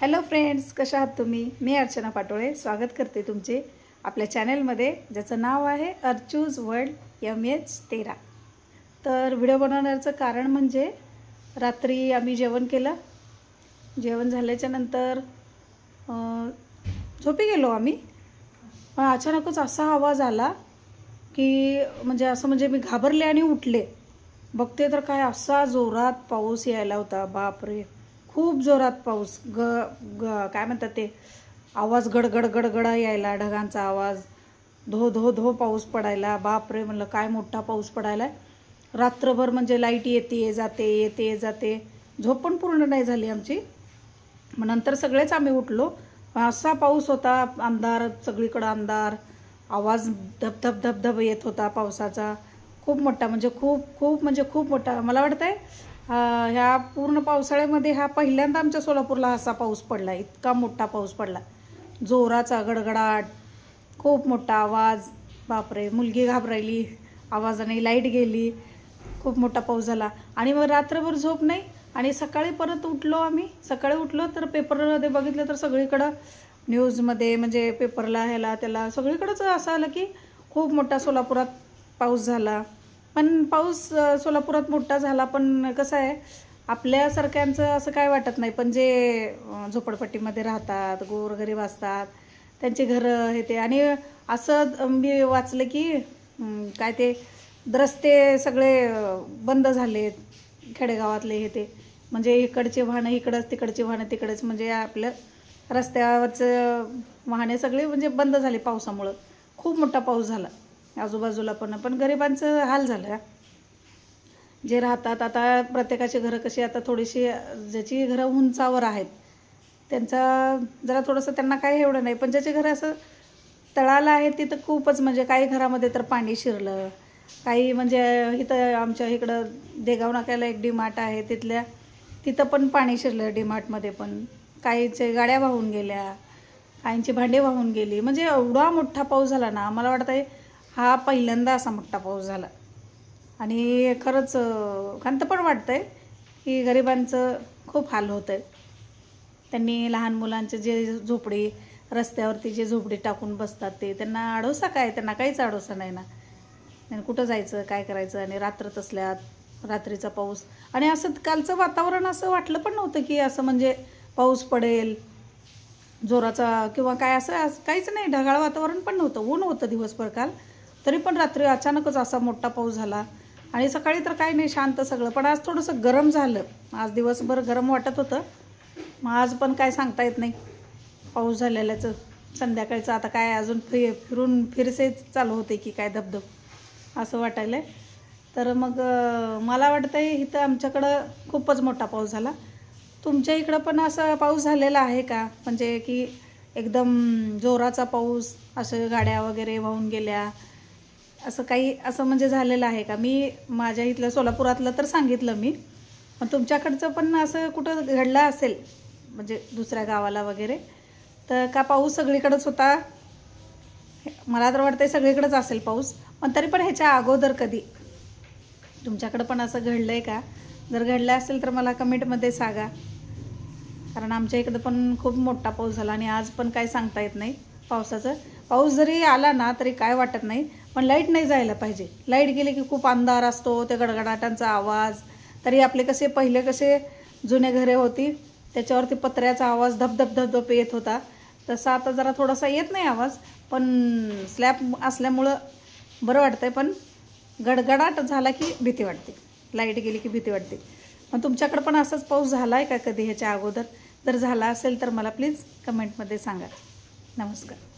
Hello friends, कशा आहात तुम्ही? मी अर्चना पाटोळे स्वागत करते तुमचे आपल्या चॅनलमध्ये, ज्याचं नाव आहे अर्चूज वर्ल्ड MH13। तर व्हिडिओ बनवण्याचं कारण म्हणजे रात्री आम्ही जेवण केलं। जेवण झाल्याच्या नंतर झोपी गेलो आम्ही, पण अचानकच असा आवाज आला की म्हणजे मी घाबरले आणि उठले। बघते तर काय असा जोरात पाऊस यायला होता। बापरे, खूप जोरात पाऊस। काय म्हणतात ते आवाज, गडगड गडगड यायला, ढगांचा आवाज, धो धो धो पाऊस पडायला। बापरे, म्हणलं काय मोठा पाऊस पडायला। रात्रभर म्हणजे लाईट येते जाते, झोप पण पूर्ण नाही झाली आमची। मग नंतर सगळेच आम्ही उठलो। असा पाऊस होता, अंधार, सगळीकडे अंधार, आवाज धब धब धब येत होता पावसाचा। खूप मोठा म्हणजे खूप मोठा। मला वाटतंय ह्या पूर्ण पावसाळ्यामध्ये हा पहिल्यांदा आमच्या सोलापूरला असा पाऊस पडला। इतका मोठा पाऊस पडला, जोराचा गडगडाट, खूप मोठा आवाज। बापरे, मुलगी घाबरायली आवाजाने, लाईट गेली, खूप मोठा पाऊस झाला। आणि मग रात्रभर झोप नाही। आणि सकाळी परत उठलो आम्ही। सकाळी उठलो तर पेपरमध्ये बघितलं तर सगळीकडं न्यूजमध्ये, म्हणजे पेपरला ह्याला त्याला सगळीकडंच असं आलं की खूप मोठा सोलापुरात पाऊस झाला। पण पाऊस सोलापुरात मोठा झाला, पण कसं आहे, आपल्यासारख्यांचं असं काय वाटत नाही। पण जे झोपडपट्टीमध्ये राहतात, गोरगरीब असतात, त्यांचे घरं हे ते, आणि असं मी वाचलं की काय ते रस्ते सगळे बंद झालेत खेडेगावातले हे ते, म्हणजे इकडचे वाहनं इकडंच, तिकडचे वाहनं तिकडंच, म्हणजे आपलं रस्त्यावरचं वाहने सगळे म्हणजे बंद झाले पावसामुळं। खूप मोठा पाऊस झाला आजूबाजूला, पण गरिबांचं हाल झालं। जे राहतात आता, प्रत्येकाची घरं कशी आता थोडीशी, ज्याची घरं उंचावर आहेत त्यांचा जरा थोडंसं त्यांना काही एवढं नाही, पण ज्याची घरं असं तळाला आहे तिथं खूपच, म्हणजे काही घरामध्ये तर पाणी शिरलं, काही म्हणजे इथं आमच्या इकडं देगाव नाक्याला एक डीमार्ट आहे, तिथं पण पाणी शिरलं। डीमार्टमध्ये पण काहीचे गाड्या वाहून गेल्या, काहींची भांडे वाहून गेली। म्हणजे एवढा मोठा पाऊस झाला ना, मला वाटतंय हा पहिल्यांदा असा मोठा पाऊस झाला। आणि खरंच खंत पण वाटतंय की गरिबांचं खूप हाल होत आहे। त्यांनी लहान मुलांचे जे झोपडी, रस्त्यावरती जे झोपडी टाकून बसतात ते, त्यांना आडोसा काय, त्यांना काहीच आडोसा नाही ना। त्यांनी कुठं जायचं, काय करायचं। आणि रात्र तसल्यात, रात्रीचा पाऊस, आणि असं कालचं वातावरण असं वाटलं पण नव्हतं की असं म्हणजे पाऊस पडेल जोराचा किंवा काय, असं काहीच नाही। ढगाळ वातावरण पण नव्हतं, ऊन होतं दिवसभर काल, तरी पण रात्री अचानकच असा मोठा पाऊस झाला। आणि सकाळी तर काही नाही, शांत सगळं। पण आज थोडंसं गरम झालं, आज दिवसभर गरम वाटत होतं। मग आज पण काय सांगता येत नाही पाऊस झालेल्याचं। संध्याकाळचं आता काय अजून फिरसे चालू होते की काय, धबधब असं वाटायलं। तर मग मला वाटतंय इथं आमच्याकडं खूपच मोठा पाऊस झाला। तुमच्या इकडं पण असा पाऊस झालेला आहे का? म्हणजे की एकदम जोराचा पाऊस, असं गाड्या वगैरे वाहून गेल्या, असं काही असं म्हणजे झालेलं आहे का? मी माझ्या इथलं सोलापुरातलं तर सांगितलं मी, पण तुमच्याकडचं पण असं कुठं घडलं असेल, म्हणजे दुसऱ्या गावाला वगैरे, तर का पाऊस सगळीकडेच होता? मला तर वाटतंय सगळीकडेच असेल पाऊस, पण तरी पण ह्याच्या अगोदर कधी तुमच्याकडं पण असं घडलं आहे का? जर घडलं असेल तर मला कमेंटमध्ये सांगा, कारण आमच्या इकडं पण खूप मोठा पाऊस झाला। आणि आज पण काय सांगता येत नाही पावसाचं। पाऊस जरी आला ना तरी काय वाटत नाही, पण लाईट नाही जायला पाहिजे। लाईट गेली की खूप अंधार असतो, त्या गडगडाटांचा आवाज। तरी आपले पहिले कसे जुने घरे होती, त्याच्यावरती पत्र्याचा आवाज धबधब धबधब येत होता, तसा आता जरा थोडासा येत नाही आवाज, पण स्लॅब असल्यामुळं बरं वाटतंय। पण गडगडाट झाला की भीती वाटते, लाईट गेली की भीती वाटते। मग तुमच्याकडं पण असाच पाऊस झाला आहे का कधी ह्याच्या अगोदर? जर झाला असेल तर मला प्लीज कमेंटमध्ये सांगा। नमस्कार।